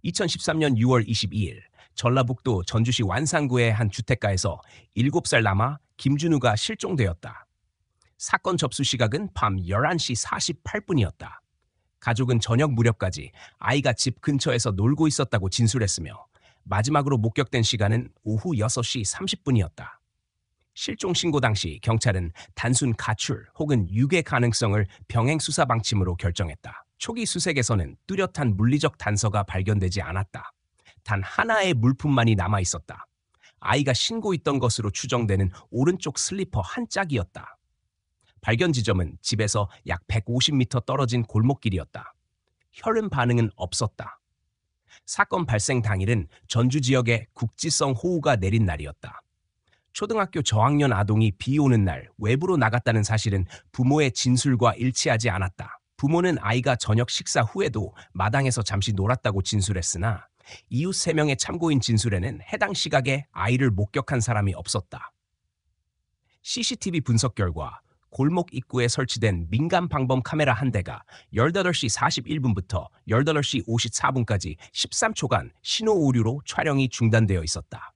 2013년 6월 22일 전라북도 전주시 완산구의 한 주택가에서 7살 남아 김준우가 실종되었다. 사건 접수 시각은 밤 11시 48분이었다. 가족은 저녁 무렵까지 아이가 집 근처에서 놀고 있었다고 진술했으며 마지막으로 목격된 시간은 오후 6시 30분이었다. 실종 신고 당시 경찰은 단순 가출 혹은 유괴 가능성을 병행 수사 방침으로 결정했다. 초기 수색에서는 뚜렷한 물리적 단서가 발견되지 않았다. 단 하나의 물품만이 남아 있었다. 아이가 신고 있던 것으로 추정되는 오른쪽 슬리퍼 한 짝이었다. 발견 지점은 집에서 약 150m 떨어진 골목길이었다. 혈흔 반응은 없었다. 사건 발생 당일은 전주 지역에 국지성 호우가 내린 날이었다. 초등학교 저학년 아동이 비 오는 날 외부로 나갔다는 사실은 부모의 진술과 일치하지 않았다. 부모는 아이가 저녁 식사 후에도 마당에서 잠시 놀았다고 진술했으나 이웃 3명의 참고인 진술에는 해당 시각에 아이를 목격한 사람이 없었다. CCTV 분석 결과 골목 입구에 설치된 민간 방범 카메라 한 대가 18시 41분부터 18시 54분까지 13초간 신호 오류로 촬영이 중단되어 있었다.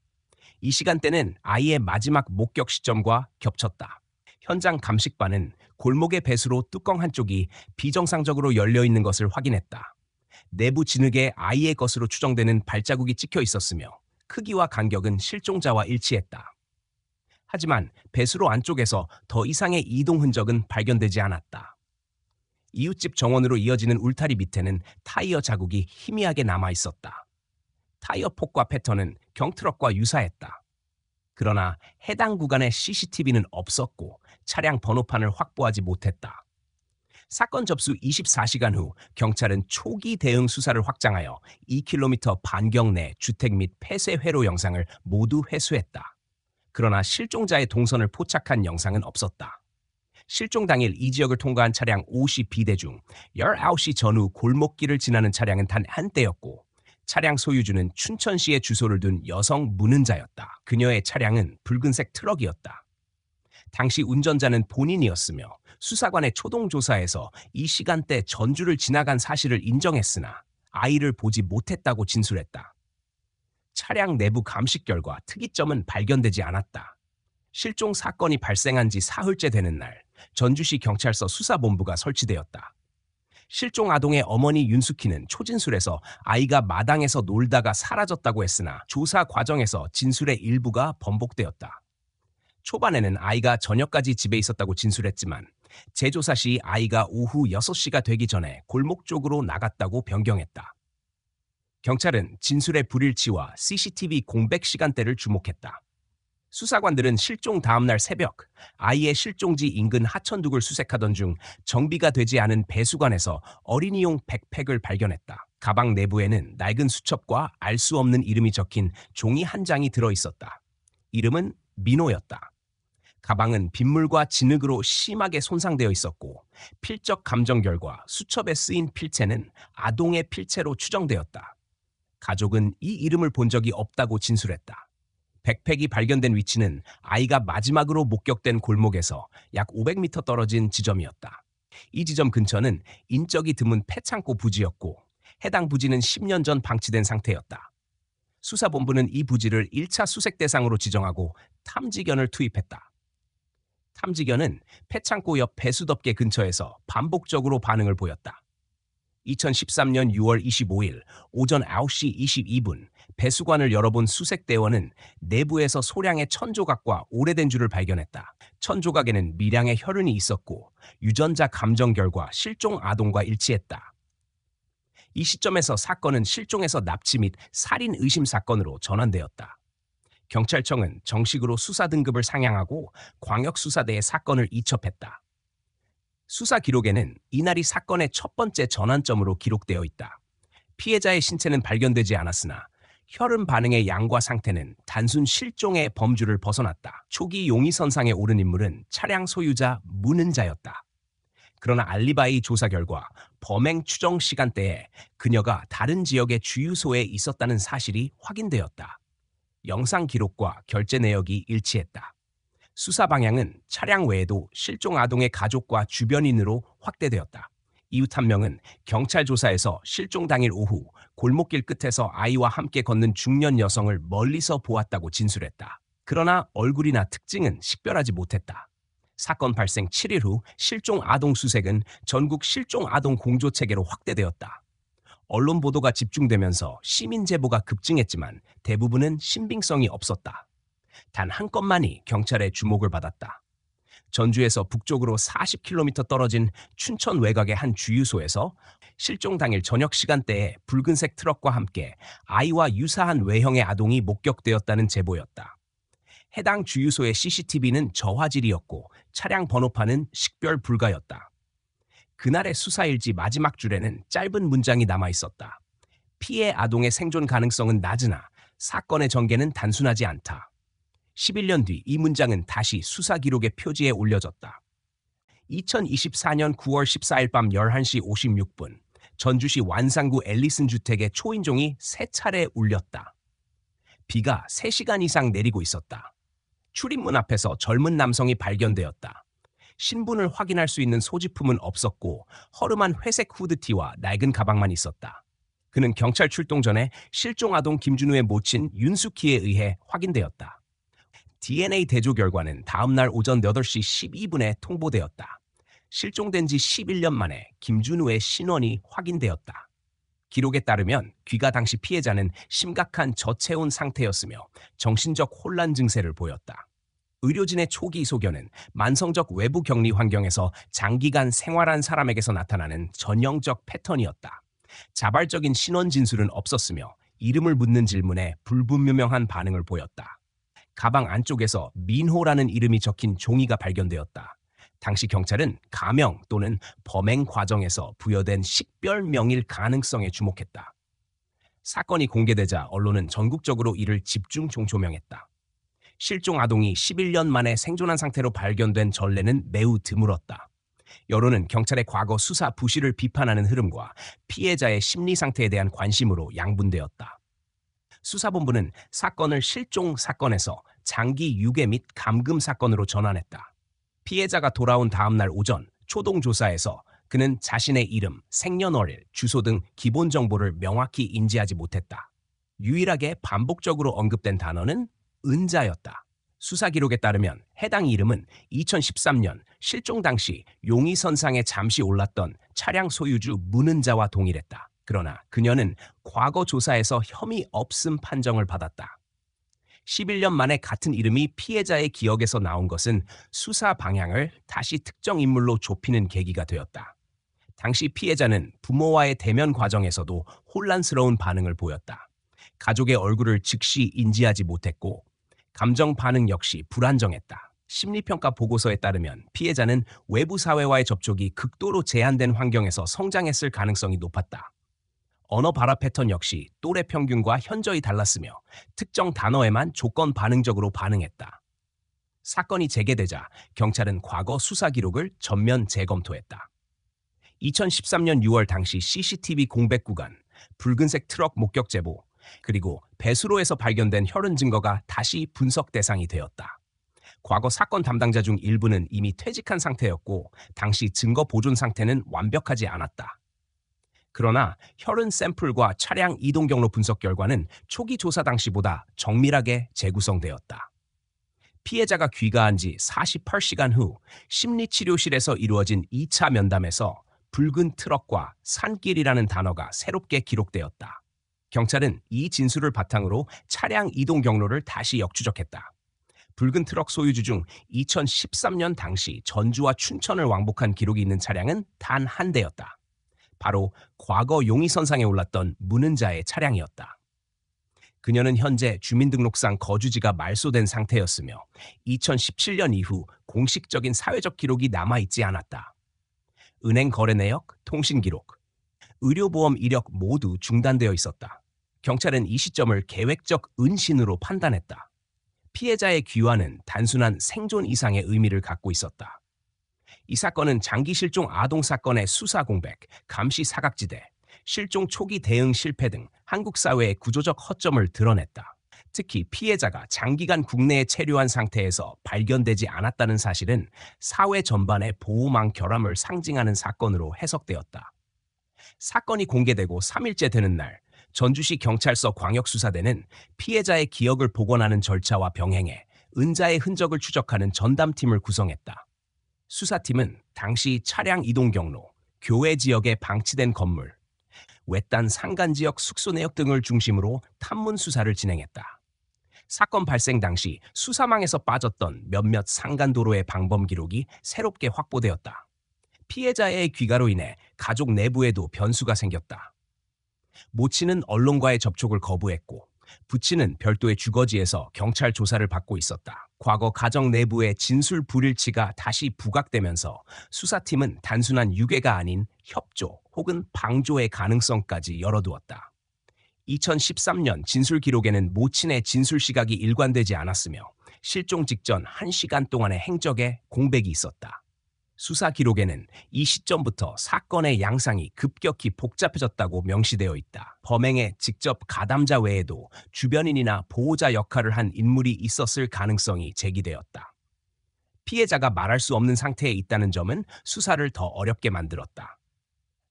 이 시간대는 아이의 마지막 목격 시점과 겹쳤다. 현장 감식반은 골목의 배수로 뚜껑 한쪽이 비정상적으로 열려 있는 것을 확인했다. 내부 진흙에 아이의 것으로 추정되는 발자국이 찍혀 있었으며 크기와 간격은 실종자와 일치했다. 하지만 배수로 안쪽에서 더 이상의 이동 흔적은 발견되지 않았다. 이웃집 정원으로 이어지는 울타리 밑에는 타이어 자국이 희미하게 남아 있었다. 타이어 폭과 패턴은 경트럭과 유사했다. 그러나 해당 구간에 CCTV는 없었고 차량 번호판을 확보하지 못했다. 사건 접수 24시간 후 경찰은 초기 대응 수사를 확장하여 2km 반경 내 주택 및 폐쇄 회로 영상을 모두 회수했다. 그러나 실종자의 동선을 포착한 영상은 없었다. 실종 당일 이 지역을 통과한 차량 52대 중 19시 전후 골목길을 지나는 차량은 단 한 대였고 차량 소유주는 춘천시에 주소를 둔 여성 무는자였다. 그녀의 차량은 붉은색 트럭이었다. 당시 운전자는 본인이었으며 수사관의 초동 조사에서 이 시간대 전주를 지나간 사실을 인정했으나 아이를 보지 못했다고 진술했다. 차량 내부 감식 결과 특이점은 발견되지 않았다. 실종 사건이 발생한 지 사흘째 되는 날, 전주시 경찰서 수사본부가 설치되었다. 실종 아동의 어머니 윤숙희는 초진술에서 아이가 마당에서 놀다가 사라졌다고 했으나 조사 과정에서 진술의 일부가 번복되었다. 초반에는 아이가 저녁까지 집에 있었다고 진술했지만 재조사 시 아이가 오후 6시가 되기 전에 골목 쪽으로 나갔다고 변경했다. 경찰은 진술의 불일치와 CCTV 공백 시간대를 주목했다. 수사관들은 실종 다음날 새벽 아이의 실종지 인근 하천둑을 수색하던 중 정비가 되지 않은 배수관에서 어린이용 백팩을 발견했다. 가방 내부에는 낡은 수첩과 알 수 없는 이름이 적힌 종이 한 장이 들어있었다. 이름은 민호였다. 가방은 빗물과 진흙으로 심하게 손상되어 있었고 필적 감정 결과 수첩에 쓰인 필체는 아동의 필체로 추정되었다. 가족은 이 이름을 본 적이 없다고 진술했다. 백팩이 발견된 위치는 아이가 마지막으로 목격된 골목에서 약 500m 떨어진 지점이었다. 이 지점 근처는 인적이 드문 폐창고 부지였고 해당 부지는 10년 전 방치된 상태였다. 수사본부는 이 부지를 1차 수색 대상으로 지정하고 탐지견을 투입했다. 탐지견은 폐창고 옆 배수덮개 근처에서 반복적으로 반응을 보였다. 2013년 6월 25일 오전 9시 22분 배수관을 열어본 수색대원은 내부에서 소량의 천조각과 오래된 줄을 발견했다. 천조각에는 미량의 혈흔이 있었고 유전자 감정 결과 실종 아동과 일치했다. 이 시점에서 사건은 실종에서 납치 및 살인 의심 사건으로 전환되었다. 경찰청은 정식으로 수사 등급을 상향하고 광역수사대에 사건을 이첩했다. 수사 기록에는 이날이 사건의 첫 번째 전환점으로 기록되어 있다. 피해자의 신체는 발견되지 않았으나 혈흔 반응의 양과 상태는 단순 실종의 범주를 벗어났다. 초기 용의선상에 오른 인물은 차량 소유자 무는자였다. 그러나 알리바이 조사 결과 범행 추정 시간대에 그녀가 다른 지역의 주유소에 있었다는 사실이 확인되었다. 영상 기록과 결제 내역이 일치했다. 수사 방향은 차량 외에도 실종 아동의 가족과 주변인으로 확대되었다. 이웃 한 명은 경찰 조사에서 실종 당일 오후 골목길 끝에서 아이와 함께 걷는 중년 여성을 멀리서 보았다고 진술했다. 그러나 얼굴이나 특징은 식별하지 못했다. 사건 발생 7일 후 실종 아동 수색은 전국 실종 아동 공조 체계로 확대되었다. 언론 보도가 집중되면서 시민 제보가 급증했지만 대부분은 신빙성이 없었다. 단 한 건만이 경찰의 주목을 받았다. 전주에서 북쪽으로 40km 떨어진 춘천 외곽의 한 주유소에서 실종 당일 저녁 시간대에 붉은색 트럭과 함께 아이와 유사한 외형의 아동이 목격되었다는 제보였다. 해당 주유소의 CCTV는 저화질이었고 차량 번호판은 식별 불가였다. 그날의 수사일지 마지막 줄에는 짧은 문장이 남아있었다. 피해 아동의 생존 가능성은 낮으나 사건의 전개는 단순하지 않다. 11년 뒤 이 문장은 다시 수사 기록의 표지에 올려졌다. 2024년 9월 14일 밤 11시 56분 전주시 완산구 앨리슨 주택의 초인종이 3차례 울렸다. 비가 3시간 이상 내리고 있었다. 출입문 앞에서 젊은 남성이 발견되었다. 신분을 확인할 수 있는 소지품은 없었고 허름한 회색 후드티와 낡은 가방만 있었다. 그는 경찰 출동 전에 실종 아동 김준우의 모친 윤숙희에 의해 확인되었다. DNA 대조 결과는 다음날 오전 8시 12분에 통보되었다. 실종된 지 11년 만에 김준우의 신원이 확인되었다. 기록에 따르면 귀가 당시 피해자는 심각한 저체온 상태였으며 정신적 혼란 증세를 보였다. 의료진의 초기 소견은 만성적 외부 격리 환경에서 장기간 생활한 사람에게서 나타나는 전형적 패턴이었다. 자발적인 신원 진술은 없었으며 이름을 묻는 질문에 불분명한 반응을 보였다. 가방 안쪽에서 민호라는 이름이 적힌 종이가 발견되었다. 당시 경찰은 가명 또는 범행 과정에서 부여된 식별명일 가능성에 주목했다. 사건이 공개되자 언론은 전국적으로 이를 집중 종초명했다. 실종 아동이 11년 만에 생존한 상태로 발견된 전례는 매우 드물었다. 여론은 경찰의 과거 수사 부실을 비판하는 흐름과 피해자의 심리 상태에 대한 관심으로 양분되었다. 수사본부는 사건을 실종 사건에서 장기 유괴 및 감금 사건으로 전환했다. 피해자가 돌아온 다음 날 오전 초동 조사에서 그는 자신의 이름, 생년월일, 주소 등 기본 정보를 명확히 인지하지 못했다. 유일하게 반복적으로 언급된 단어는 은자였다. 수사 기록에 따르면 해당 이름은 2013년 실종 당시 용의선상에 잠시 올랐던 차량 소유주 문은자와 동일했다. 그러나 그녀는 과거 조사에서 혐의 없음 판정을 받았다. 11년 만에 같은 이름이 피해자의 기억에서 나온 것은 수사 방향을 다시 특정 인물로 좁히는 계기가 되었다. 당시 피해자는 부모와의 대면 과정에서도 혼란스러운 반응을 보였다. 가족의 얼굴을 즉시 인지하지 못했고 감정 반응 역시 불안정했다. 심리평가 보고서에 따르면 피해자는 외부 사회와의 접촉이 극도로 제한된 환경에서 성장했을 가능성이 높았다. 언어 발화 패턴 역시 또래 평균과 현저히 달랐으며 특정 단어에만 조건 반응적으로 반응했다. 사건이 재개되자 경찰은 과거 수사 기록을 전면 재검토했다. 2013년 6월 당시 CCTV 공백 구간, 붉은색 트럭 목격 제보, 그리고 배수로에서 발견된 혈흔 증거가 다시 분석 대상이 되었다. 과거 사건 담당자 중 일부는 이미 퇴직한 상태였고 당시 증거 보존 상태는 완벽하지 않았다. 그러나 혈흔 샘플과 차량 이동 경로 분석 결과는 초기 조사 당시보다 정밀하게 재구성되었다. 피해자가 귀가한 지 48시간 후 심리치료실에서 이루어진 2차 면담에서 붉은 트럭과 산길이라는 단어가 새롭게 기록되었다. 경찰은 이 진술을 바탕으로 차량 이동 경로를 다시 역추적했다. 붉은 트럭 소유주 중 2013년 당시 전주와 춘천을 왕복한 기록이 있는 차량은 단 한 대였다. 바로 과거 용의선상에 올랐던 문은자의 차량이었다. 그녀는 현재 주민등록상 거주지가 말소된 상태였으며 2017년 이후 공식적인 사회적 기록이 남아있지 않았다. 은행 거래 내역, 통신 기록, 의료보험 이력 모두 중단되어 있었다. 경찰은 이 시점을 계획적 은신으로 판단했다. 피해자의 귀환은 단순한 생존 이상의 의미를 갖고 있었다. 이 사건은 장기 실종 아동 사건의 수사 공백, 감시 사각지대, 실종 초기 대응 실패 등 한국 사회의 구조적 허점을 드러냈다. 특히 피해자가 장기간 국내에 체류한 상태에서 발견되지 않았다는 사실은 사회 전반의 보호망 결함을 상징하는 사건으로 해석되었다. 사건이 공개되고 3일째 되는 날, 전주시 경찰서 광역수사대는 피해자의 기억을 복원하는 절차와 병행해 은자의 흔적을 추적하는 전담팀을 구성했다. 수사팀은 당시 차량 이동 경로, 교외 지역에 방치된 건물, 외딴 산간 지역 숙소 내역 등을 중심으로 탐문 수사를 진행했다. 사건 발생 당시 수사망에서 빠졌던 몇몇 산간도로의 방범 기록이 새롭게 확보되었다. 피해자의 귀가로 인해 가족 내부에도 변수가 생겼다. 모친은 언론과의 접촉을 거부했고 부친은 별도의 주거지에서 경찰 조사를 받고 있었다. 과거 가정 내부의 진술 불일치가 다시 부각되면서 수사팀은 단순한 유괴가 아닌 협조 혹은 방조의 가능성까지 열어두었다. 2013년 진술 기록에는 모친의 진술 시각이 일관되지 않았으며 실종 직전 1시간 동안의 행적에 공백이 있었다. 수사 기록에는 이 시점부터 사건의 양상이 급격히 복잡해졌다고 명시되어 있다. 범행에 직접 가담자 외에도 주변인이나 보호자 역할을 한 인물이 있었을 가능성이 제기되었다. 피해자가 말할 수 없는 상태에 있다는 점은 수사를 더 어렵게 만들었다.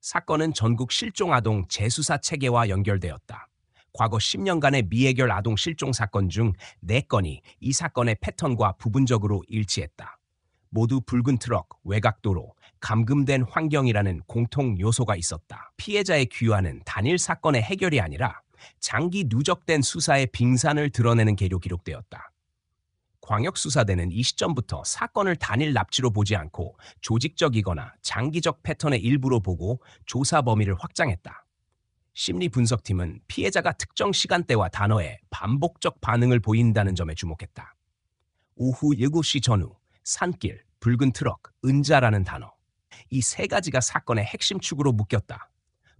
사건은 전국 실종 아동 재수사 체계와 연결되었다. 과거 10년간의 미해결 아동 실종 사건 중 4건이 이 사건의 패턴과 부분적으로 일치했다. 모두 붉은 트럭, 외곽도로, 감금된 환경이라는 공통 요소가 있었다. 피해자의 귀환은 단일 사건의 해결이 아니라 장기 누적된 수사의 빙산을 드러내는 계로 기록되었다. 광역수사대는 이 시점부터 사건을 단일 납치로 보지 않고 조직적이거나 장기적 패턴의 일부로 보고 조사 범위를 확장했다. 심리분석팀은 피해자가 특정 시간대와 단어에 반복적 반응을 보인다는 점에 주목했다. 오후 7시 전후, 산길, 붉은 트럭, 은자라는 단어. 이 3가지가 사건의 핵심 축으로 묶였다.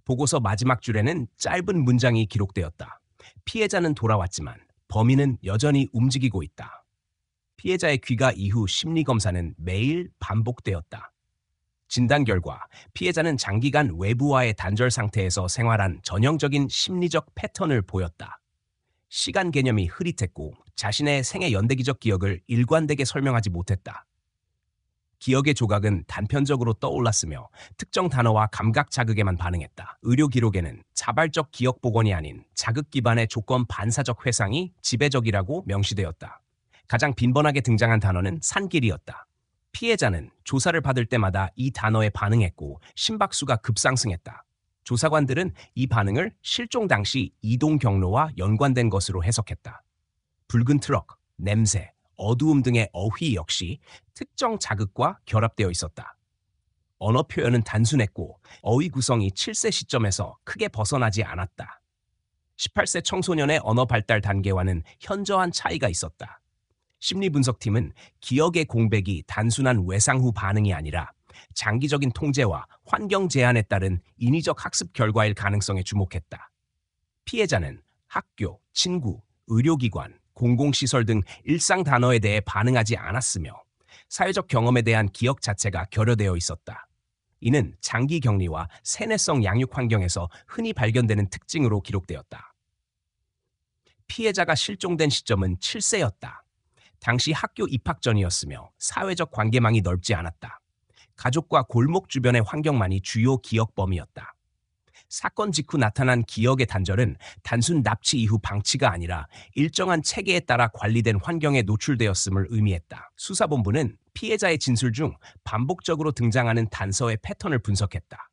보고서 마지막 줄에는 짧은 문장이 기록되었다. 피해자는 돌아왔지만 범인은 여전히 움직이고 있다. 피해자의 귀가 이후 심리검사는 매일 반복되었다. 진단 결과 피해자는 장기간 외부와의 단절 상태에서 생활한 전형적인 심리적 패턴을 보였다. 시간 개념이 흐릿했고 자신의 생애 연대기적 기억을 일관되게 설명하지 못했다. 기억의 조각은 단편적으로 떠올랐으며 특정 단어와 감각 자극에만 반응했다. 의료 기록에는 자발적 기억 복원이 아닌 자극 기반의 조건 반사적 회상이 지배적이라고 명시되었다. 가장 빈번하게 등장한 단어는 산길이었다. 피해자는 조사를 받을 때마다 이 단어에 반응했고 심박수가 급상승했다. 조사관들은 이 반응을 실종 당시 이동 경로와 연관된 것으로 해석했다. 붉은 트럭, 냄새, 어두움 등의 어휘 역시 특정 자극과 결합되어 있었다. 언어 표현은 단순했고 어휘 구성이 7세 시점에서 크게 벗어나지 않았다. 18세 청소년의 언어 발달 단계와는 현저한 차이가 있었다. 심리분석팀은 기억의 공백이 단순한 외상 후 반응이 아니라 장기적인 통제와 환경 제한에 따른 인위적 학습 결과일 가능성에 주목했다. 피해자는 학교, 친구, 의료기관, 공공시설 등 일상 단어에 대해 반응하지 않았으며 사회적 경험에 대한 기억 자체가 결여되어 있었다. 이는 장기 격리와 세뇌성 양육 환경에서 흔히 발견되는 특징으로 기록되었다. 피해자가 실종된 시점은 7세였다. 당시 학교 입학 전이었으며 사회적 관계망이 넓지 않았다. 가족과 골목 주변의 환경만이 주요 기억 범위였다. 사건 직후 나타난 기억의 단절은 단순 납치 이후 방치가 아니라 일정한 체계에 따라 관리된 환경에 노출되었음을 의미했다. 수사본부는 피해자의 진술 중 반복적으로 등장하는 단서의 패턴을 분석했다.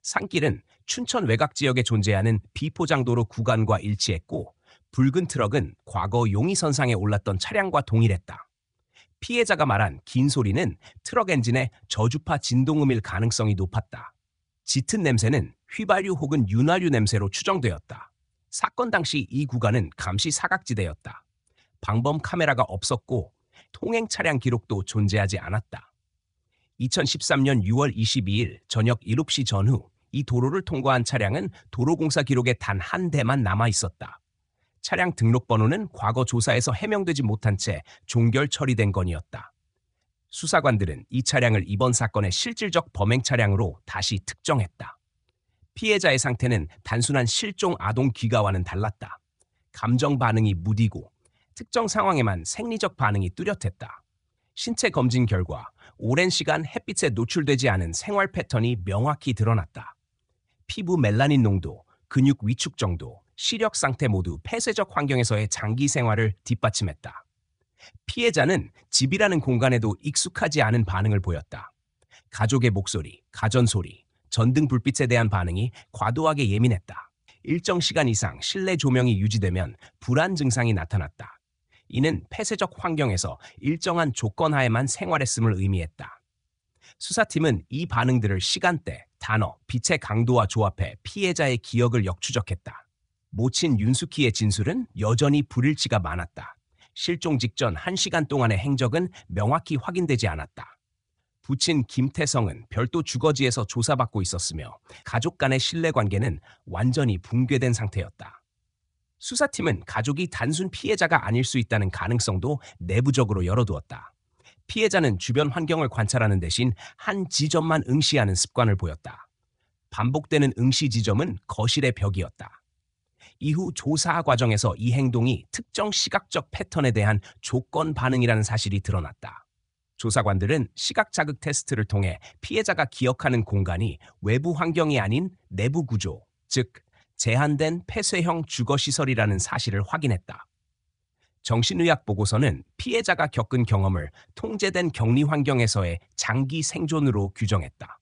산길은 춘천 외곽 지역에 존재하는 비포장도로 구간과 일치했고 붉은 트럭은 과거 용의선상에 올랐던 차량과 동일했다. 피해자가 말한 긴 소리는 트럭 엔진의 저주파 진동음일 가능성이 높았다. 짙은 냄새는 휘발유 혹은 윤활유 냄새로 추정되었다. 사건 당시 이 구간은 감시 사각지대였다. 방범 카메라가 없었고 통행 차량 기록도 존재하지 않았다. 2013년 6월 22일 저녁 7시 전후 이 도로를 통과한 차량은 도로공사 기록에 단 한 대만 남아 있었다. 차량 등록번호는 과거 조사에서 해명되지 못한 채 종결 처리된 건이었다. 수사관들은 이 차량을 이번 사건의 실질적 범행 차량으로 다시 특정했다. 피해자의 상태는 단순한 실종 아동 귀가와는 달랐다. 감정 반응이 무디고 특정 상황에만 생리적 반응이 뚜렷했다. 신체 검진 결과 오랜 시간 햇빛에 노출되지 않은 생활 패턴이 명확히 드러났다. 피부 멜라닌 농도, 근육 위축 정도, 시력 상태 모두 폐쇄적 환경에서의 장기 생활을 뒷받침했다. 피해자는 집이라는 공간에도 익숙하지 않은 반응을 보였다. 가족의 목소리, 가전소리, 전등 불빛에 대한 반응이 과도하게 예민했다. 일정 시간 이상 실내 조명이 유지되면 불안 증상이 나타났다. 이는 폐쇄적 환경에서 일정한 조건 하에만 생활했음을 의미했다. 수사팀은 이 반응들을 시간대, 단어, 빛의 강도와 조합해 피해자의 기억을 역추적했다. 모친 윤수키의 진술은 여전히 불일치가 많았다. 실종 직전 1시간 동안의 행적은 명확히 확인되지 않았다. 부친 김태성은 별도 주거지에서 조사받고 있었으며 가족 간의 신뢰관계는 완전히 붕괴된 상태였다. 수사팀은 가족이 단순 피해자가 아닐 수 있다는 가능성도 내부적으로 열어두었다. 피해자는 주변 환경을 관찰하는 대신 한 지점만 응시하는 습관을 보였다. 반복되는 응시 지점은 거실의 벽이었다. 이후 조사 과정에서 이 행동이 특정 시각적 패턴에 대한 조건 반응이라는 사실이 드러났다. 조사관들은 시각 자극 테스트를 통해 피해자가 기억하는 공간이 외부 환경이 아닌 내부 구조, 즉 제한된 폐쇄형 주거시설이라는 사실을 확인했다. 정신의학 보고서는 피해자가 겪은 경험을 통제된 격리 환경에서의 장기 생존으로 규정했다.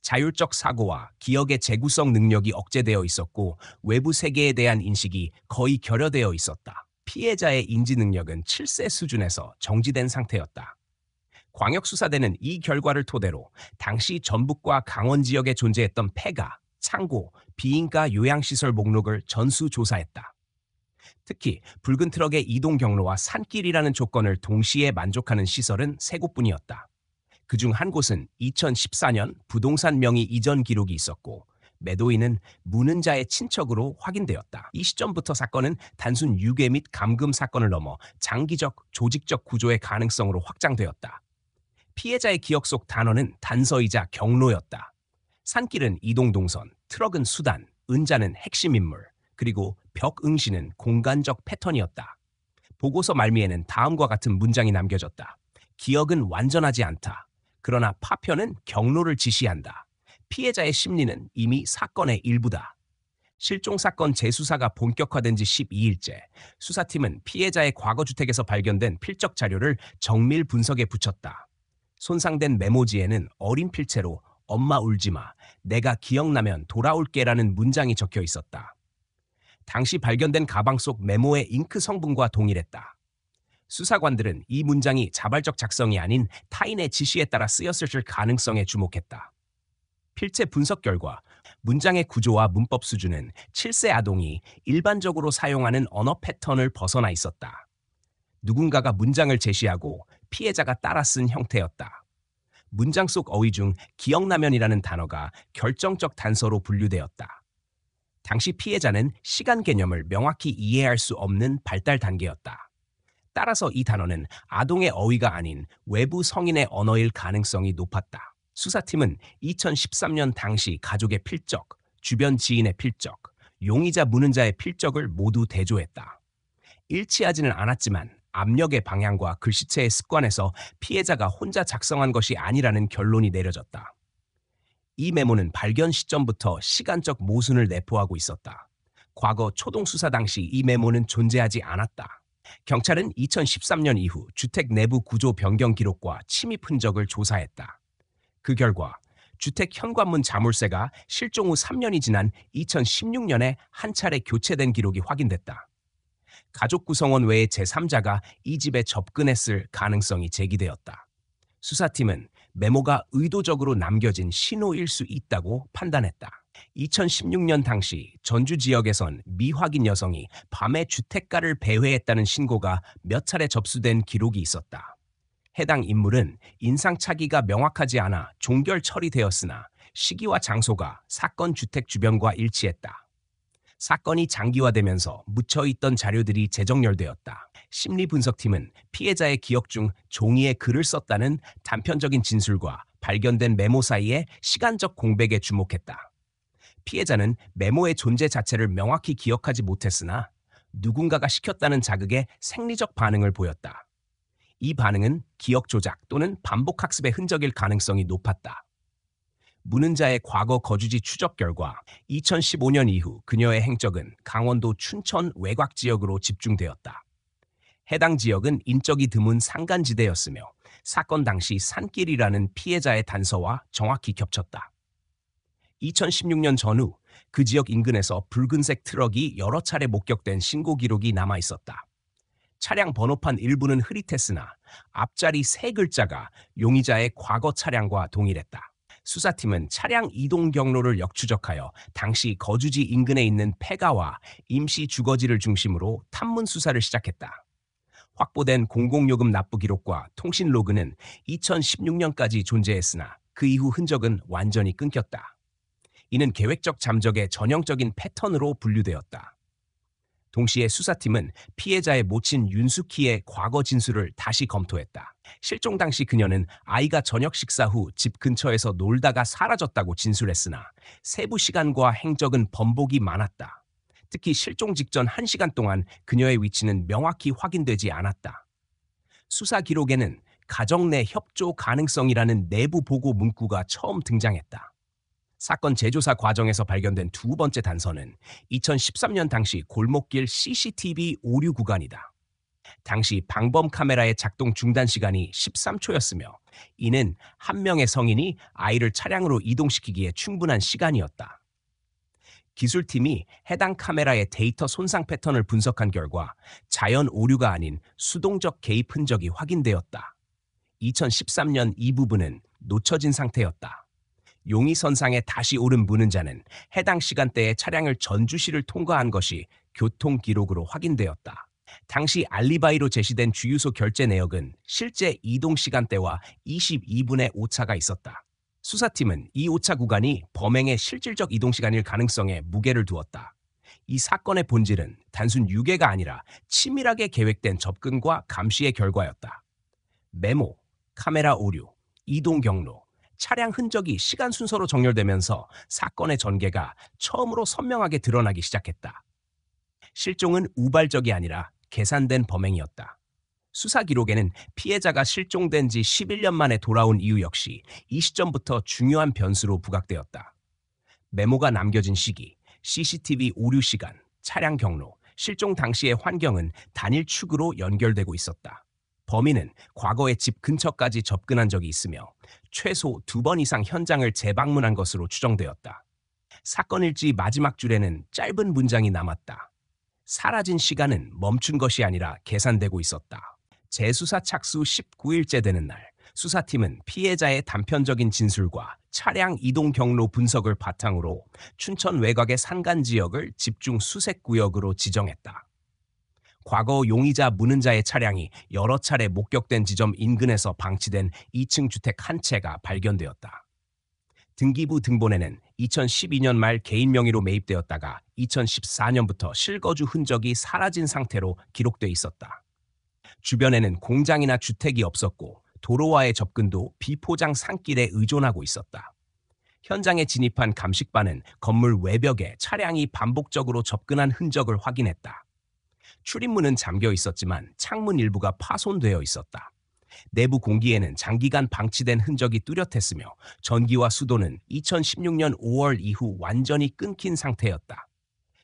자율적 사고와 기억의 재구성 능력이 억제되어 있었고 외부 세계에 대한 인식이 거의 결여되어 있었다. 피해자의 인지 능력은 7세 수준에서 정지된 상태였다. 광역수사대는 이 결과를 토대로 당시 전북과 강원 지역에 존재했던 폐가, 창고, 비인가 요양시설 목록을 전수조사했다. 특히 붉은 트럭의 이동 경로와 산길이라는 조건을 동시에 만족하는 시설은 3곳뿐이었다. 그중 한 곳은 2014년 부동산 명의 이전 기록이 있었고 매도인은 무는자의 친척으로 확인되었다. 이 시점부터 사건은 단순 유괴 및 감금 사건을 넘어 장기적, 조직적 구조의 가능성으로 확장되었다. 피해자의 기억 속 단어는 단서이자 경로였다. 산길은 이동 동선, 트럭은 수단, 은자는 핵심 인물, 그리고 벽 응시는 공간적 패턴이었다. 보고서 말미에는 다음과 같은 문장이 남겨졌다. 기억은 완전하지 않다. 그러나 파편은 경로를 지시한다. 피해자의 심리는 이미 사건의 일부다. 실종 사건 재수사가 본격화된 지 12일째, 수사팀은 피해자의 과거 주택에서 발견된 필적 자료를 정밀 분석에 붙였다. 손상된 메모지에는 어린 필체로 엄마 울지마, 내가 기억나면 돌아올게라는 문장이 적혀 있었다. 당시 발견된 가방 속 메모의 잉크 성분과 동일했다. 수사관들은 이 문장이 자발적 작성이 아닌 타인의 지시에 따라 쓰였을 가능성에 주목했다. 필체 분석 결과 문장의 구조와 문법 수준은 7세 아동이 일반적으로 사용하는 언어 패턴을 벗어나 있었다. 누군가가 문장을 제시하고 피해자가 따라 쓴 형태였다. 문장 속 어휘 중 기억나면이라는 단어가 결정적 단서로 분류되었다. 당시 피해자는 시간 개념을 명확히 이해할 수 없는 발달 단계였다. 따라서 이 단어는 아동의 어휘가 아닌 외부 성인의 언어일 가능성이 높았다. 수사팀은 2013년 당시 가족의 필적, 주변 지인의 필적, 용의자 무는자의 필적을 모두 대조했다. 일치하지는 않았지만 압력의 방향과 글씨체의 습관에서 피해자가 혼자 작성한 것이 아니라는 결론이 내려졌다. 이 메모는 발견 시점부터 시간적 모순을 내포하고 있었다. 과거 초동 수사 당시 이 메모는 존재하지 않았다. 경찰은 2013년 이후 주택 내부 구조 변경 기록과 침입 흔적을 조사했다. 그 결과 주택 현관문 자물쇠가 실종 후 3년이 지난 2016년에 한 차례 교체된 기록이 확인됐다. 가족 구성원 외에 제3자가 이 집에 접근했을 가능성이 제기되었다. 수사팀은 메모가 의도적으로 남겨진 신호일 수 있다고 판단했다. 2016년 당시 전주 지역에선 미확인 여성이 밤에 주택가를 배회했다는 신고가 몇 차례 접수된 기록이 있었다. 해당 인물은 인상착의가 명확하지 않아 종결 처리되었으나 시기와 장소가 사건 주택 주변과 일치했다. 사건이 장기화되면서 묻혀있던 자료들이 재정렬되었다. 심리분석팀은 피해자의 기억 중 종이에 글을 썼다는 단편적인 진술과 발견된 메모 사이의 시간적 공백에 주목했다. 피해자는 메모의 존재 자체를 명확히 기억하지 못했으나 누군가가 시켰다는 자극에 생리적 반응을 보였다. 이 반응은 기억 조작 또는 반복 학습의 흔적일 가능성이 높았다. 묻는 자의 과거 거주지 추적 결과 2015년 이후 그녀의 행적은 강원도 춘천 외곽 지역으로 집중되었다. 해당 지역은 인적이 드문 산간지대였으며 사건 당시 산길이라는 피해자의 단서와 정확히 겹쳤다. 2016년 전후 그 지역 인근에서 붉은색 트럭이 여러 차례 목격된 신고 기록이 남아 있었다. 차량 번호판 일부는 흐릿했으나 앞자리 세 글자가 용의자의 과거 차량과 동일했다. 수사팀은 차량 이동 경로를 역추적하여 당시 거주지 인근에 있는 폐가와 임시 주거지를 중심으로 탐문 수사를 시작했다. 확보된 공공요금 납부 기록과 통신 로그는 2016년까지 존재했으나 그 이후 흔적은 완전히 끊겼다. 이는 계획적 잠적의 전형적인 패턴으로 분류되었다. 동시에 수사팀은 피해자의 모친 윤숙희의 과거 진술을 다시 검토했다. 실종 당시 그녀는 아이가 저녁 식사 후 집 근처에서 놀다가 사라졌다고 진술했으나 세부 시간과 행적은 번복이 많았다. 특히 실종 직전 1시간 동안 그녀의 위치는 명확히 확인되지 않았다. 수사 기록에는 가정 내 협조 가능성이라는 내부 보고 문구가 처음 등장했다. 사건 재조사 과정에서 발견된 두 번째 단서는 2013년 당시 골목길 CCTV 오류 구간이다. 당시 방범 카메라의 작동 중단 시간이 13초였으며 이는 한 명의 성인이 아이를 차량으로 이동시키기에 충분한 시간이었다. 기술팀이 해당 카메라의 데이터 손상 패턴을 분석한 결과 자연 오류가 아닌 수동적 개입 흔적이 확인되었다. 2013년 이 부분은 놓쳐진 상태였다. 용의선상에 다시 오른 묻는 자는 해당 시간대에 차량을 전주시를 통과한 것이 교통 기록으로 확인되었다. 당시 알리바이로 제시된 주유소 결제 내역은 실제 이동 시간대와 22분의 오차가 있었다. 수사팀은 이 오차 구간이 범행의 실질적 이동 시간일 가능성에 무게를 두었다. 이 사건의 본질은 단순 유괴가 아니라 치밀하게 계획된 접근과 감시의 결과였다. 메모, 카메라 오류, 이동 경로, 차량 흔적이 시간 순서로 정렬되면서 사건의 전개가 처음으로 선명하게 드러나기 시작했다. 실종은 우발적이 아니라 계산된 범행이었다. 수사 기록에는 피해자가 실종된 지 11년 만에 돌아온 이유 역시 이 시점부터 중요한 변수로 부각되었다. 메모가 남겨진 시기, CCTV 오류 시간, 차량 경로, 실종 당시의 환경은 단일 축으로 연결되고 있었다. 범인은 과거에 집 근처까지 접근한 적이 있으며 최소 2번 이상 현장을 재방문한 것으로 추정되었다. 사건 일지 마지막 줄에는 짧은 문장이 남았다. 사라진 시간은 멈춘 것이 아니라 계산되고 있었다. 재수사 착수 19일째 되는 날, 수사팀은 피해자의 단편적인 진술과 차량 이동 경로 분석을 바탕으로 춘천 외곽의 산간 지역을 집중 수색 구역으로 지정했다. 과거 용의자 묻는 자의 차량이 여러 차례 목격된 지점 인근에서 방치된 2층 주택 한 채가 발견되었다. 등기부 등본에는 2012년 말 개인 명의로 매입되었다가 2014년부터 실거주 흔적이 사라진 상태로 기록돼 있었다. 주변에는 공장이나 주택이 없었고 도로와의 접근도 비포장 산길에 의존하고 있었다. 현장에 진입한 감식반은 건물 외벽에 차량이 반복적으로 접근한 흔적을 확인했다. 출입문은 잠겨 있었지만 창문 일부가 파손되어 있었다. 내부 공기에는 장기간 방치된 흔적이 뚜렷했으며 전기와 수도는 2016년 5월 이후 완전히 끊긴 상태였다.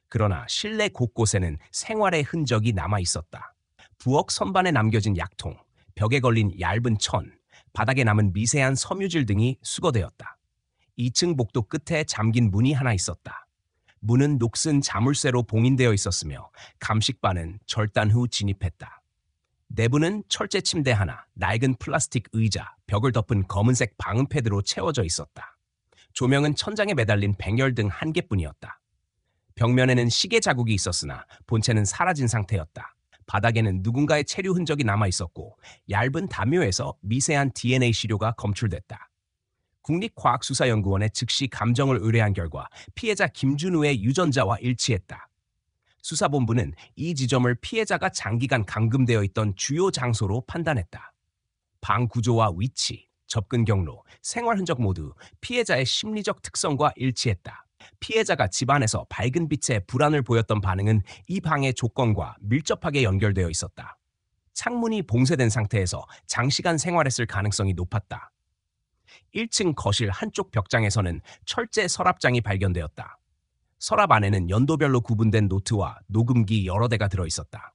그러나 실내 곳곳에는 생활의 흔적이 남아 있었다. 부엌 선반에 남겨진 약통, 벽에 걸린 얇은 천, 바닥에 남은 미세한 섬유질 등이 수거되었다. 2층 복도 끝에 잠긴 문이 하나 있었다. 문은 녹슨 자물쇠로 봉인되어 있었으며 감식반은 절단 후 진입했다. 내부는 철제 침대 하나, 낡은 플라스틱 의자, 벽을 덮은 검은색 방음 패드로 채워져 있었다. 조명은 천장에 매달린 백열등 한 개뿐이었다. 벽면에는 시계 자국이 있었으나 본체는 사라진 상태였다. 바닥에는 누군가의 체류 흔적이 남아 있었고 얇은 담요에서 미세한 DNA 시료가 검출됐다. 국립과학수사연구원에 즉시 감정을 의뢰한 결과 피해자 김준우의 유전자와 일치했다. 수사본부는 이 지점을 피해자가 장기간 감금되어 있던 주요 장소로 판단했다. 방 구조와 위치, 접근 경로, 생활 흔적 모두 피해자의 심리적 특성과 일치했다. 피해자가 집안에서 밝은 빛에 불안을 보였던 반응은 이 방의 조건과 밀접하게 연결되어 있었다. 창문이 봉쇄된 상태에서 장시간 생활했을 가능성이 높았다. 1층 거실 한쪽 벽장에서는 철제 서랍장이 발견되었다. 서랍 안에는 연도별로 구분된 노트와 녹음기 여러 대가 들어있었다.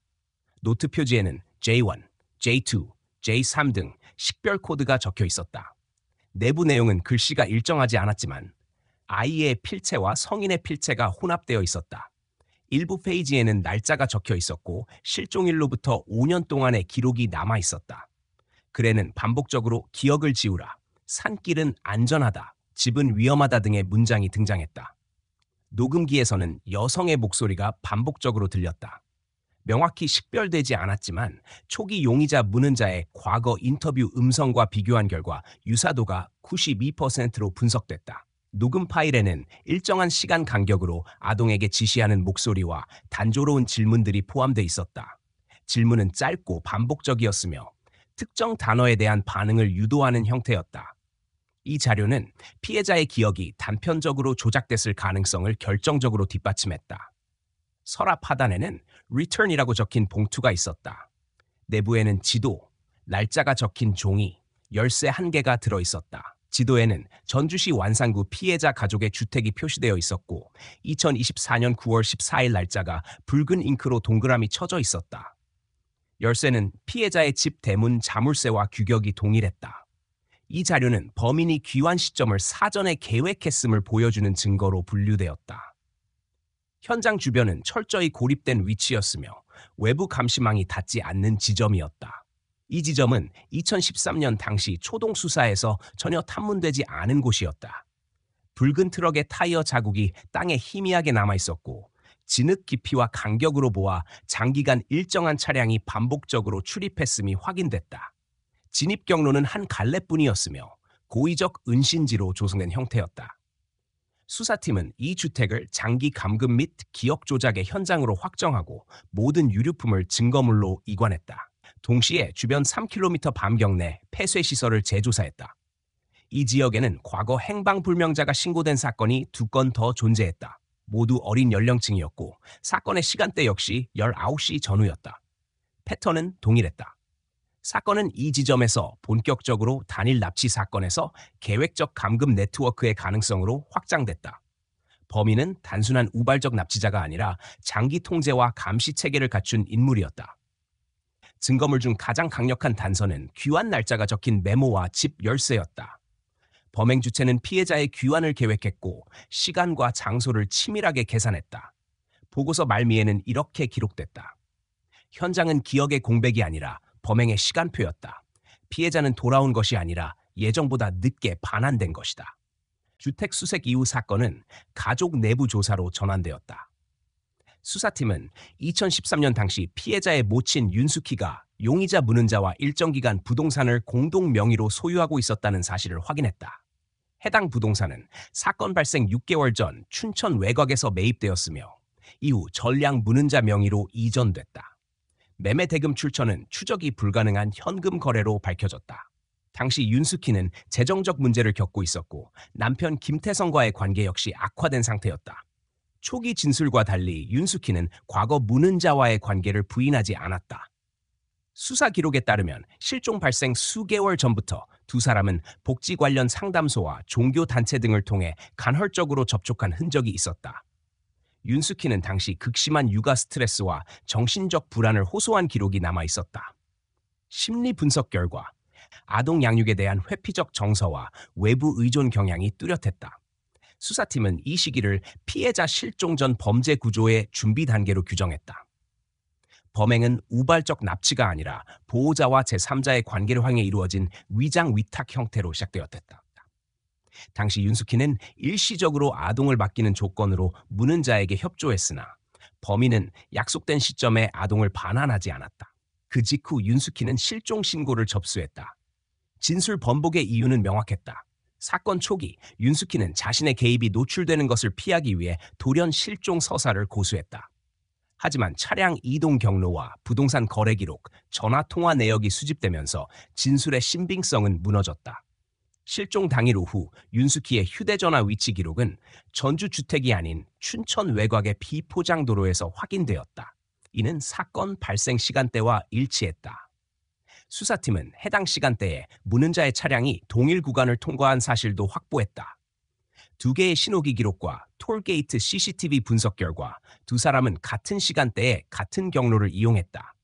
노트 표지에는 J1, J2, J3 등 식별 코드가 적혀 있었다. 내부 내용은 글씨가 일정하지 않았지만 아이의 필체와 성인의 필체가 혼합되어 있었다. 일부 페이지에는 날짜가 적혀 있었고 실종일로부터 5년 동안의 기록이 남아 있었다. 글에는 반복적으로 기억을 지우라, 산길은 안전하다, 집은 위험하다 등의 문장이 등장했다. 녹음기에서는 여성의 목소리가 반복적으로 들렸다. 명확히 식별되지 않았지만 초기 용의자 문은자의 과거 인터뷰 음성과 비교한 결과 유사도가 92%로 분석됐다. 녹음 파일에는 일정한 시간 간격으로 아동에게 지시하는 목소리와 단조로운 질문들이 포함되어 있었다. 질문은 짧고 반복적이었으며 특정 단어에 대한 반응을 유도하는 형태였다. 이 자료는 피해자의 기억이 단편적으로 조작됐을 가능성을 결정적으로 뒷받침했다. 서랍 하단에는 return이라고 적힌 봉투가 있었다. 내부에는 지도, 날짜가 적힌 종이, 열쇠 1개가 들어있었다. 지도에는 전주시 완산구 피해자 가족의 주택이 표시되어 있었고 2024년 9월 14일 날짜가 붉은 잉크로 동그라미 쳐져 있었다. 열쇠는 피해자의 집 대문 자물쇠와 규격이 동일했다. 이 자료는 범인이 귀환 시점을 사전에 계획했음을 보여주는 증거로 분류되었다. 현장 주변은 철저히 고립된 위치였으며 외부 감시망이 닿지 않는 지점이었다. 이 지점은 2013년 당시 초동 수사에서 전혀 탐문되지 않은 곳이었다. 붉은 트럭의 타이어 자국이 땅에 희미하게 남아 있었고 진흙 깊이와 간격으로 보아 장기간 일정한 차량이 반복적으로 출입했음이 확인됐다. 진입 경로는 한 갈래뿐이었으며 고의적 은신지로 조성된 형태였다. 수사팀은 이 주택을 장기 감금 및 기억 조작의 현장으로 확정하고 모든 유류품을 증거물로 이관했다. 동시에 주변 3km 반경 내 폐쇄시설을 재조사했다. 이 지역에는 과거 행방불명자가 신고된 사건이 2건 더 존재했다. 모두 어린 연령층이었고 사건의 시간대 역시 19시 전후였다. 패턴은 동일했다. 사건은 이 지점에서 본격적으로 단일 납치 사건에서 계획적 감금 네트워크의 가능성으로 확장됐다. 범인은 단순한 우발적 납치자가 아니라 장기 통제와 감시 체계를 갖춘 인물이었다. 증거물 중 가장 강력한 단서는 귀환 날짜가 적힌 메모와 집 열쇠였다. 범행 주체는 피해자의 귀환을 계획했고 시간과 장소를 치밀하게 계산했다. 보고서 말미에는 이렇게 기록됐다. 현장은 기억의 공백이 아니라 범행의 시간표였다. 피해자는 돌아온 것이 아니라 예정보다 늦게 반환된 것이다. 주택 수색 이후 사건은 가족 내부 조사로 전환되었다. 수사팀은 2013년 당시 피해자의 모친 윤숙희가 용의자 문은자와 일정 기간 부동산을 공동 명의로 소유하고 있었다는 사실을 확인했다. 해당 부동산은 사건 발생 6개월 전 춘천 외곽에서 매입되었으며 이후 전량 문은자 명의로 이전됐다. 매매 대금 출처는 추적이 불가능한 현금 거래로 밝혀졌다. 당시 윤숙희는 재정적 문제를 겪고 있었고 남편 김태성과의 관계 역시 악화된 상태였다. 초기 진술과 달리 윤숙희는 과거 문은자와의 관계를 부인하지 않았다. 수사 기록에 따르면 실종 발생 수개월 전부터 두 사람은 복지 관련 상담소와 종교단체 등을 통해 간헐적으로 접촉한 흔적이 있었다. 윤숙희는 당시 극심한 육아 스트레스와 정신적 불안을 호소한 기록이 남아 있었다. 심리 분석 결과 아동 양육에 대한 회피적 정서와 외부 의존 경향이 뚜렷했다. 수사팀은 이 시기를 피해자 실종 전 범죄 구조의 준비 단계로 규정했다. 범행은 우발적 납치가 아니라 보호자와 제3자의 관계를 활용해 이루어진 위장 위탁 형태로 시작되었다. 당시 윤숙희는 일시적으로 아동을 맡기는 조건으로 문은자에게 협조했으나 범인은 약속된 시점에 아동을 반환하지 않았다. 그 직후 윤숙희는 실종 신고를 접수했다. 진술 번복의 이유는 명확했다. 사건 초기 윤숙희는 자신의 개입이 노출되는 것을 피하기 위해 돌연 실종 서사를 고수했다. 하지만 차량 이동 경로와 부동산 거래 기록, 전화 통화 내역이 수집되면서 진술의 신빙성은 무너졌다. 실종 당일 오후 윤숙희의 휴대전화 위치 기록은 전주 주택이 아닌 춘천 외곽의 비포장 도로에서 확인되었다. 이는 사건 발생 시간대와 일치했다. 수사팀은 해당 시간대에 문은자의 차량이 동일 구간을 통과한 사실도 확보했다. 두 개의 신호기 기록과 톨게이트 CCTV 분석 결과 두 사람은 같은 시간대에 같은 경로를 이용했다.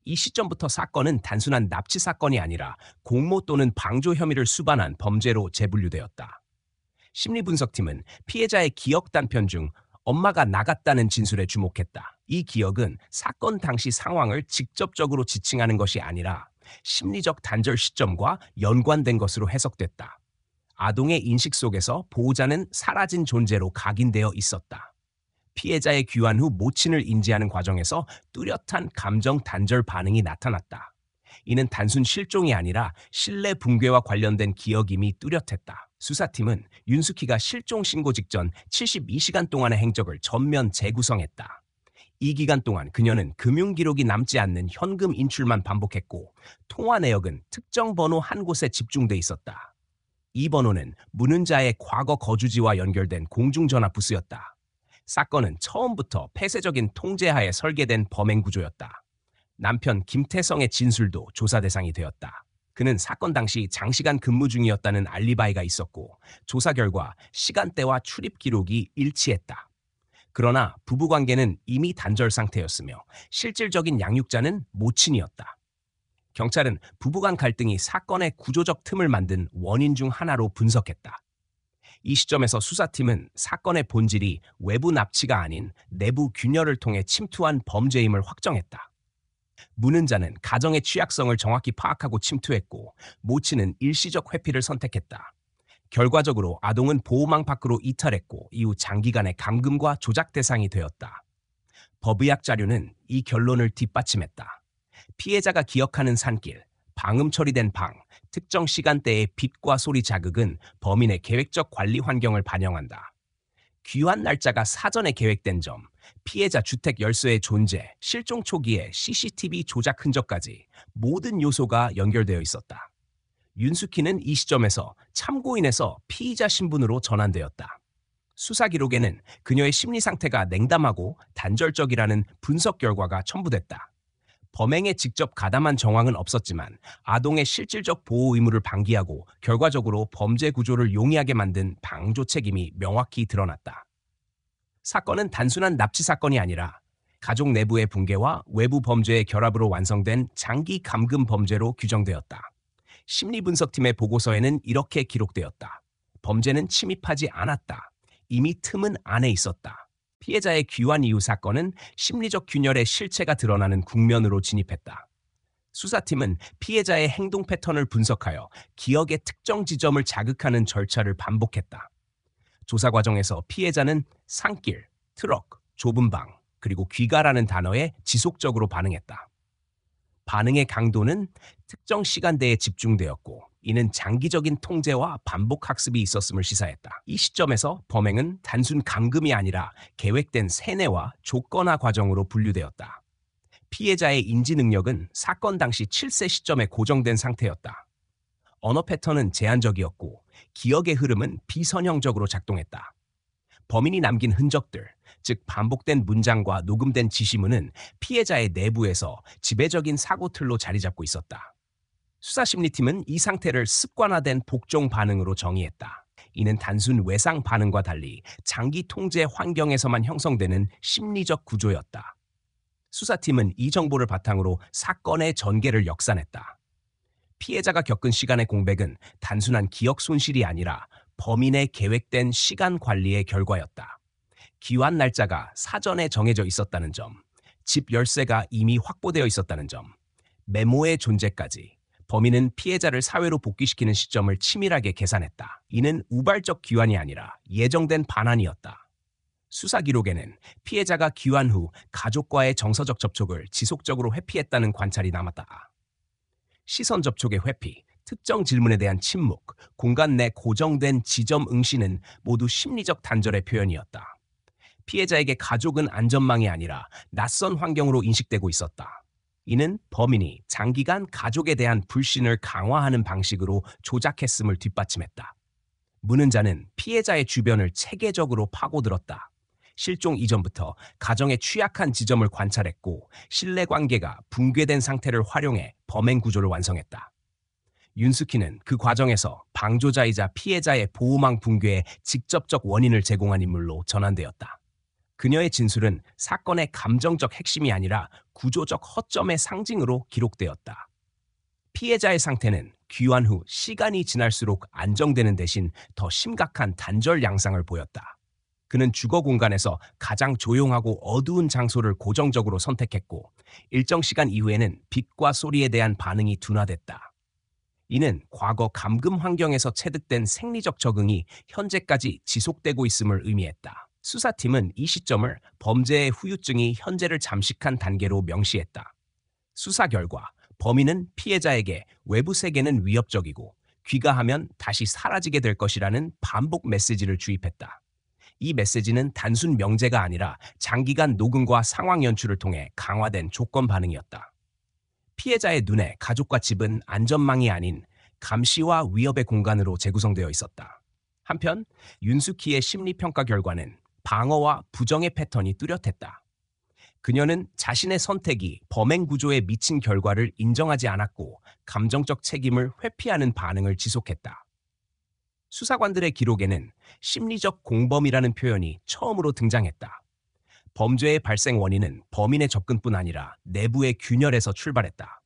이 시점부터 사건은 단순한 납치 사건이 아니라 공모 또는 방조 혐의를 수반한 범죄로 재분류되었다. 심리분석팀은 피해자의 기억 단편 중 엄마가 나갔다는 진술에 주목했다. 이 기억은 사건 당시 상황을 직접적으로 지칭하는 것이 아니라 심리적 단절 시점과 연관된 것으로 해석됐다. 아동의 인식 속에서 보호자는 사라진 존재로 각인되어 있었다. 피해자의 귀환 후 모친을 인지하는 과정에서 뚜렷한 감정 단절 반응이 나타났다. 이는 단순 실종이 아니라 신뢰 붕괴와 관련된 기억임이 뚜렷했다. 수사팀은 윤숙희가 실종 신고 직전 72시간 동안의 행적을 전면 재구성했다. 이 기간 동안 그녀는 금융 기록이 남지 않는 현금 인출만 반복했고 통화 내역은 특정 번호 한 곳에 집중돼 있었다. 이 번호는 문은자의 과거 거주지와 연결된 공중전화 부스였다. 사건은 처음부터 폐쇄적인 통제하에 설계된 범행 구조였다. 남편 김태성의 진술도 조사 대상이 되었다. 그는 사건 당시 장시간 근무 중이었다는 알리바이가 있었고 조사 결과 시간대와 출입 기록이 일치했다. 그러나 부부관계는 이미 단절 상태였으며 실질적인 양육자는 모친이었다. 경찰은 부부간 갈등이 사건의 구조적 틈을 만든 원인 중 하나로 분석했다. 이 시점에서 수사팀은 사건의 본질이 외부 납치가 아닌 내부 균열을 통해 침투한 범죄임을 확정했다. 문은자는 가정의 취약성을 정확히 파악하고 침투했고 모친은 일시적 회피를 선택했다. 결과적으로 아동은 보호망 밖으로 이탈했고 이후 장기간의 감금과 조작 대상이 되었다. 법의학 자료는 이 결론을 뒷받침했다. 피해자가 기억하는 산길, 방음 처리된 방, 특정 시간대의 빛과 소리 자극은 범인의 계획적 관리 환경을 반영한다. 귀환 날짜가 사전에 계획된 점, 피해자 주택 열쇠의 존재, 실종 초기의 CCTV 조작 흔적까지 모든 요소가 연결되어 있었다. 윤숙희는 이 시점에서 참고인에서 피의자 신분으로 전환되었다. 수사 기록에는 그녀의 심리 상태가 냉담하고 단절적이라는 분석 결과가 첨부됐다. 범행에 직접 가담한 정황은 없었지만 아동의 실질적 보호 의무를 방기하고 결과적으로 범죄 구조를 용이하게 만든 방조 책임이 명확히 드러났다. 사건은 단순한 납치 사건이 아니라 가족 내부의 붕괴와 외부 범죄의 결합으로 완성된 장기 감금 범죄로 규정되었다. 심리분석팀의 보고서에는 이렇게 기록되었다. 범죄는 침입하지 않았다. 이미 틈은 안에 있었다. 피해자의 귀환 이후 사건은 심리적 균열의 실체가 드러나는 국면으로 진입했다. 수사팀은 피해자의 행동 패턴을 분석하여 기억의 특정 지점을 자극하는 절차를 반복했다. 조사 과정에서 피해자는 산길, 트럭, 좁은 방, 그리고 귀가라는 단어에 지속적으로 반응했다. 반응의 강도는 특정 시간대에 집중되었고 이는 장기적인 통제와 반복 학습이 있었음을 시사했다. 이 시점에서 범행은 단순 감금이 아니라 계획된 세뇌와 조건화 과정으로 분류되었다. 피해자의 인지 능력은 사건 당시 7세 시점에 고정된 상태였다. 언어 패턴은 제한적이었고 기억의 흐름은 비선형적으로 작동했다. 범인이 남긴 흔적들, 즉 반복된 문장과 녹음된 지시문은 피해자의 내부에서 지배적인 사고틀로 자리 잡고 있었다. 수사심리팀은 이 상태를 습관화된 복종 반응으로 정의했다. 이는 단순 외상 반응과 달리 장기 통제 환경에서만 형성되는 심리적 구조였다. 수사팀은 이 정보를 바탕으로 사건의 전개를 역산했다. 피해자가 겪은 시간의 공백은 단순한 기억 손실이 아니라 범인의 계획된 시간 관리의 결과였다. 귀환 날짜가 사전에 정해져 있었다는 점, 집 열쇠가 이미 확보되어 있었다는 점, 메모의 존재까지 범인은 피해자를 사회로 복귀시키는 시점을 치밀하게 계산했다. 이는 우발적 귀환이 아니라 예정된 반환이었다. 수사 기록에는 피해자가 귀환 후 가족과의 정서적 접촉을 지속적으로 회피했다는 관찰이 남았다. 시선 접촉의 회피, 특정 질문에 대한 침묵, 공간 내 고정된 지점 응시는 모두 심리적 단절의 표현이었다. 피해자에게 가족은 안전망이 아니라 낯선 환경으로 인식되고 있었다. 이는 범인이 장기간 가족에 대한 불신을 강화하는 방식으로 조작했음을 뒷받침했다. 문은자는 피해자의 주변을 체계적으로 파고들었다. 실종 이전부터 가정의 취약한 지점을 관찰했고 신뢰관계가 붕괴된 상태를 활용해 범행 구조를 완성했다. 윤스키는 그 과정에서 방조자이자 피해자의 보호망 붕괴의 직접적 원인을 제공한 인물로 전환되었다. 그녀의 진술은 사건의 감정적 핵심이 아니라 구조적 허점의 상징으로 기록되었다. 피해자의 상태는 귀환 후 시간이 지날수록 안정되는 대신 더 심각한 단절 양상을 보였다. 그는 주거 공간에서 가장 조용하고 어두운 장소를 고정적으로 선택했고 일정 시간 이후에는 빛과 소리에 대한 반응이 둔화됐다. 이는 과거 감금 환경에서 체득된 생리적 적응이 현재까지 지속되고 있음을 의미했다. 수사팀은 이 시점을 범죄의 후유증이 현재를 잠식한 단계로 명시했다. 수사 결과 범인은 피해자에게 외부 세계는 위협적이고 귀가하면 다시 사라지게 될 것이라는 반복 메시지를 주입했다. 이 메시지는 단순 명제가 아니라 장기간 녹음과 상황 연출을 통해 강화된 조건 반응이었다. 피해자의 눈에 가족과 집은 안전망이 아닌 감시와 위협의 공간으로 재구성되어 있었다. 한편 윤수키의 심리평가 결과는 방어와 부정의 패턴이 뚜렷했다. 그녀는 자신의 선택이 범행 구조에 미친 결과를 인정하지 않았고 감정적 책임을 회피하는 반응을 지속했다. 수사관들의 기록에는 심리적 공범이라는 표현이 처음으로 등장했다. 범죄의 발생 원인은 범인의 접근뿐 아니라 내부의 균열에서 출발했다.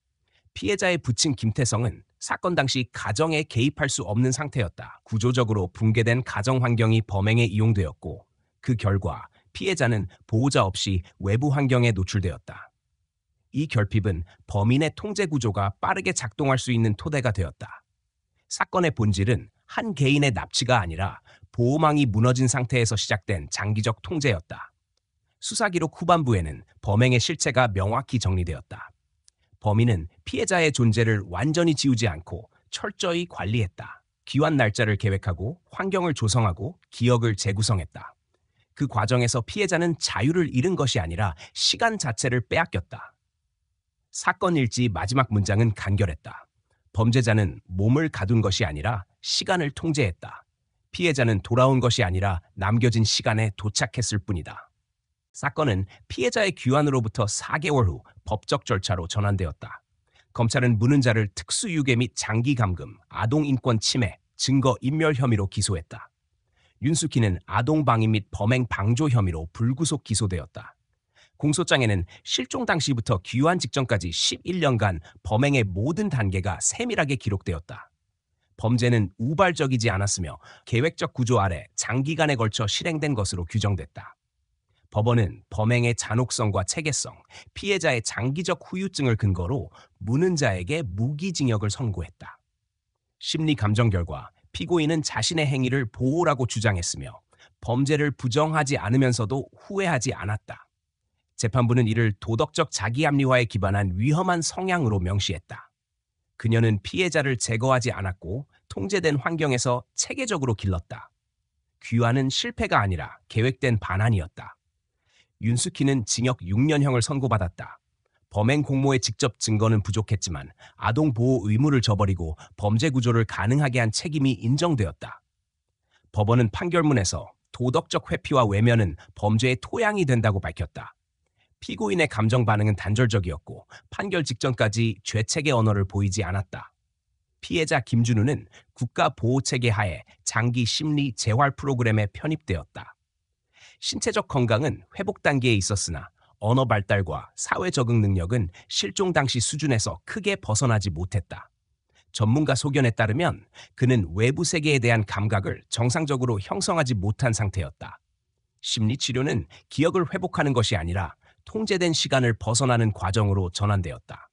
피해자의 부친 김태성은 사건 당시 가정에 개입할 수 없는 상태였다. 구조적으로 붕괴된 가정 환경이 범행에 이용되었고 그 결과 피해자는 보호자 없이 외부 환경에 노출되었다. 이 결핍은 범인의 통제 구조가 빠르게 작동할 수 있는 토대가 되었다. 사건의 본질은 한 개인의 납치가 아니라 보호망이 무너진 상태에서 시작된 장기적 통제였다. 수사 기록 후반부에는 범행의 실체가 명확히 정리되었다. 범인은 피해자의 존재를 완전히 지우지 않고 철저히 관리했다. 귀환 날짜를 계획하고 환경을 조성하고 기억을 재구성했다. 그 과정에서 피해자는 자유를 잃은 것이 아니라 시간 자체를 빼앗겼다. 사건 일지 마지막 문장은 간결했다. 범죄자는 몸을 가둔 것이 아니라 시간을 통제했다. 피해자는 돌아온 것이 아니라 남겨진 시간에 도착했을 뿐이다. 사건은 피해자의 귀환으로부터 4개월 후 법적 절차로 전환되었다. 검찰은 문은자를 특수유괴 및 장기 감금, 아동인권 침해, 증거 인멸 혐의로 기소했다. 윤수키는 아동방임 및 범행 방조 혐의로 불구속 기소되었다. 공소장에는 실종 당시부터 귀환 직전까지 11년간 범행의 모든 단계가 세밀하게 기록되었다. 범죄는 우발적이지 않았으며 계획적 구조 아래 장기간에 걸쳐 실행된 것으로 규정됐다. 법원은 범행의 잔혹성과 체계성, 피해자의 장기적 후유증을 근거로 문은자에게 무기징역을 선고했다. 심리 감정 결과 피고인은 자신의 행위를 보호라고 주장했으며 범죄를 부정하지 않으면서도 후회하지 않았다. 재판부는 이를 도덕적 자기합리화에 기반한 위험한 성향으로 명시했다. 그녀는 피해자를 제거하지 않았고 통제된 환경에서 체계적으로 길렀다. 귀환은 실패가 아니라 계획된 반환이었다. 윤수키는 징역 6년형을 선고받았다. 범행 공모의 직접 증거는 부족했지만 아동 보호 의무를 저버리고 범죄 구조를 가능하게 한 책임이 인정되었다. 법원은 판결문에서 도덕적 회피와 외면은 범죄의 토양이 된다고 밝혔다. 피고인의 감정 반응은 단절적이었고 판결 직전까지 죄책의 언어를 보이지 않았다. 피해자 김준우는 국가보호체계 하에 장기 심리 재활 프로그램에 편입되었다. 신체적 건강은 회복 단계에 있었으나 언어 발달과 사회 적응 능력은 실종 당시 수준에서 크게 벗어나지 못했다. 전문가 소견에 따르면 그는 외부 세계에 대한 감각을 정상적으로 형성하지 못한 상태였다. 심리치료는 기억을 회복하는 것이 아니라 통제된 시간을 벗어나는 과정으로 전환되었다.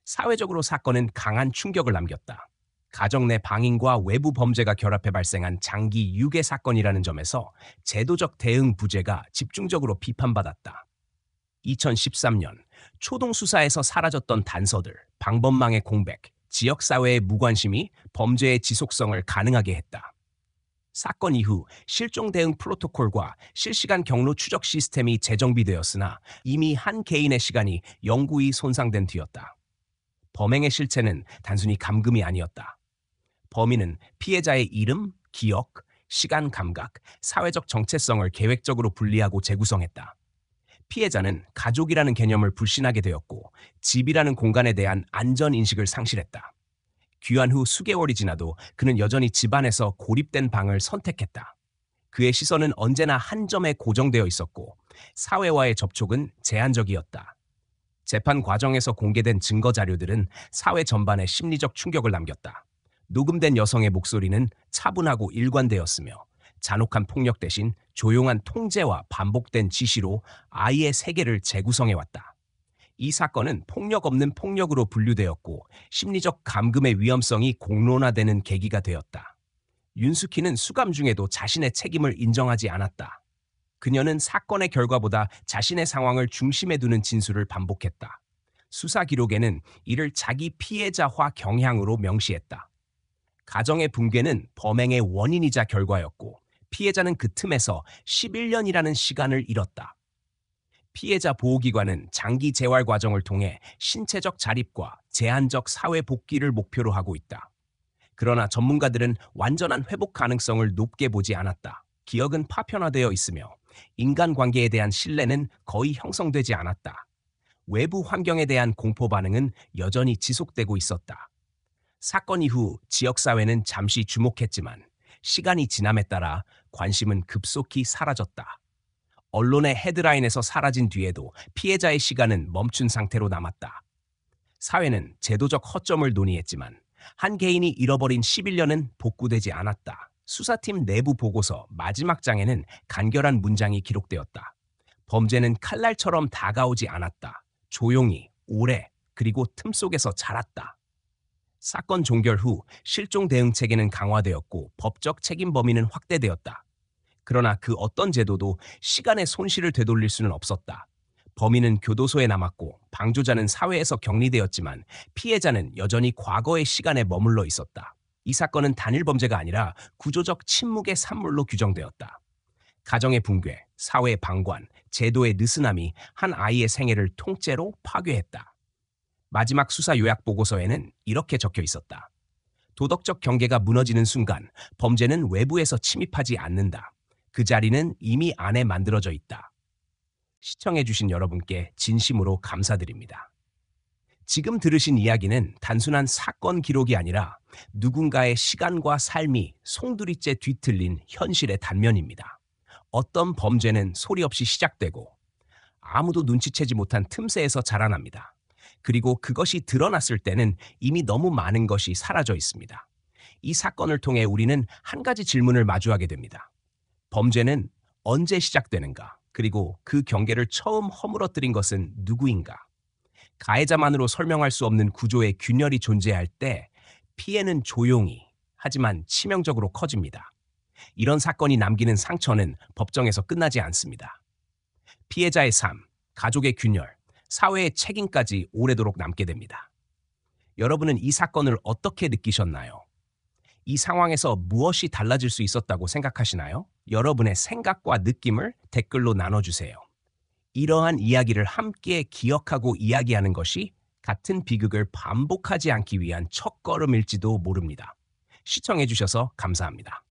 사회적으로 사건은 강한 충격을 남겼다. 가정 내 방임과 외부 범죄가 결합해 발생한 장기 유괴 사건이라는 점에서 제도적 대응 부재가 집중적으로 비판받았다. 2013년 초동 수사에서 사라졌던 단서들, 방범망의 공백, 지역사회의 무관심이 범죄의 지속성을 가능하게 했다. 사건 이후 실종 대응 프로토콜과 실시간 경로 추적 시스템이 재정비되었으나 이미 한 개인의 시간이 영구히 손상된 뒤였다. 범행의 실체는 단순히 감금이 아니었다. 범인은 피해자의 이름, 기억, 시간 감각, 사회적 정체성을 계획적으로 분리하고 재구성했다. 피해자는 가족이라는 개념을 불신하게 되었고 집이라는 공간에 대한 안전 인식을 상실했다. 귀환 후 수개월이 지나도 그는 여전히 집안에서 고립된 방을 선택했다. 그의 시선은 언제나 한 점에 고정되어 있었고 사회와의 접촉은 제한적이었다. 재판 과정에서 공개된 증거 자료들은 사회 전반에 심리적 충격을 남겼다. 녹음된 여성의 목소리는 차분하고 일관되었으며 잔혹한 폭력 대신 조용한 통제와 반복된 지시로 아이의 세계를 재구성해왔다. 이 사건은 폭력 없는 폭력으로 분류되었고 심리적 감금의 위험성이 공론화되는 계기가 되었다. 윤수키는 수감 중에도 자신의 책임을 인정하지 않았다. 그녀는 사건의 결과보다 자신의 상황을 중심에 두는 진술을 반복했다. 수사 기록에는 이를 자기 피해자화 경향으로 명시했다. 가정의 붕괴는 범행의 원인이자 결과였고 피해자는 그 틈에서 11년이라는 시간을 잃었다. 피해자 보호기관은 장기 재활 과정을 통해 신체적 자립과 제한적 사회 복귀를 목표로 하고 있다. 그러나 전문가들은 완전한 회복 가능성을 높게 보지 않았다. 기억은 파편화되어 있으며 인간관계에 대한 신뢰는 거의 형성되지 않았다. 외부 환경에 대한 공포 반응은 여전히 지속되고 있었다. 사건 이후 지역사회는 잠시 주목했지만 시간이 지남에 따라 관심은 급속히 사라졌다. 언론의 헤드라인에서 사라진 뒤에도 피해자의 시간은 멈춘 상태로 남았다. 사회는 제도적 허점을 논의했지만 한 개인이 잃어버린 11년은 복구되지 않았다. 수사팀 내부 보고서 마지막 장에는 간결한 문장이 기록되었다. 범죄는 칼날처럼 다가오지 않았다. 조용히, 오래, 그리고 틈 속에서 자랐다. 사건 종결 후 실종 대응 체계는 강화되었고 법적 책임 범위는 확대되었다. 그러나 그 어떤 제도도 시간의 손실을 되돌릴 수는 없었다. 범인은 교도소에 남았고 방조자는 사회에서 격리되었지만 피해자는 여전히 과거의 시간에 머물러 있었다. 이 사건은 단일 범죄가 아니라 구조적 침묵의 산물로 규정되었다. 가정의 붕괴, 사회의 방관, 제도의 느슨함이 한 아이의 생애를 통째로 파괴했다. 마지막 수사 요약 보고서에는 이렇게 적혀 있었다. 도덕적 경계가 무너지는 순간 범죄는 외부에서 침입하지 않는다. 그 자리는 이미 안에 만들어져 있다. 시청해주신 여러분께 진심으로 감사드립니다. 지금 들으신 이야기는 단순한 사건 기록이 아니라 누군가의 시간과 삶이 송두리째 뒤틀린 현실의 단면입니다. 어떤 범죄는 소리 없이 시작되고 아무도 눈치채지 못한 틈새에서 자라납니다. 그리고 그것이 드러났을 때는 이미 너무 많은 것이 사라져 있습니다. 이 사건을 통해 우리는 한 가지 질문을 마주하게 됩니다. 범죄는 언제 시작되는가? 그리고 그 경계를 처음 허물어뜨린 것은 누구인가? 가해자만으로 설명할 수 없는 구조의 균열이 존재할 때 피해는 조용히 하지만 치명적으로 커집니다. 이런 사건이 남기는 상처는 법정에서 끝나지 않습니다. 피해자의 삶, 가족의 균열, 사회의 책임까지 오래도록 남게 됩니다. 여러분은 이 사건을 어떻게 느끼셨나요? 이 상황에서 무엇이 달라질 수 있었다고 생각하시나요? 여러분의 생각과 느낌을 댓글로 나눠주세요. 이러한 이야기를 함께 기억하고 이야기하는 것이 같은 비극을 반복하지 않기 위한 첫걸음일지도 모릅니다. 시청해주셔서 감사합니다.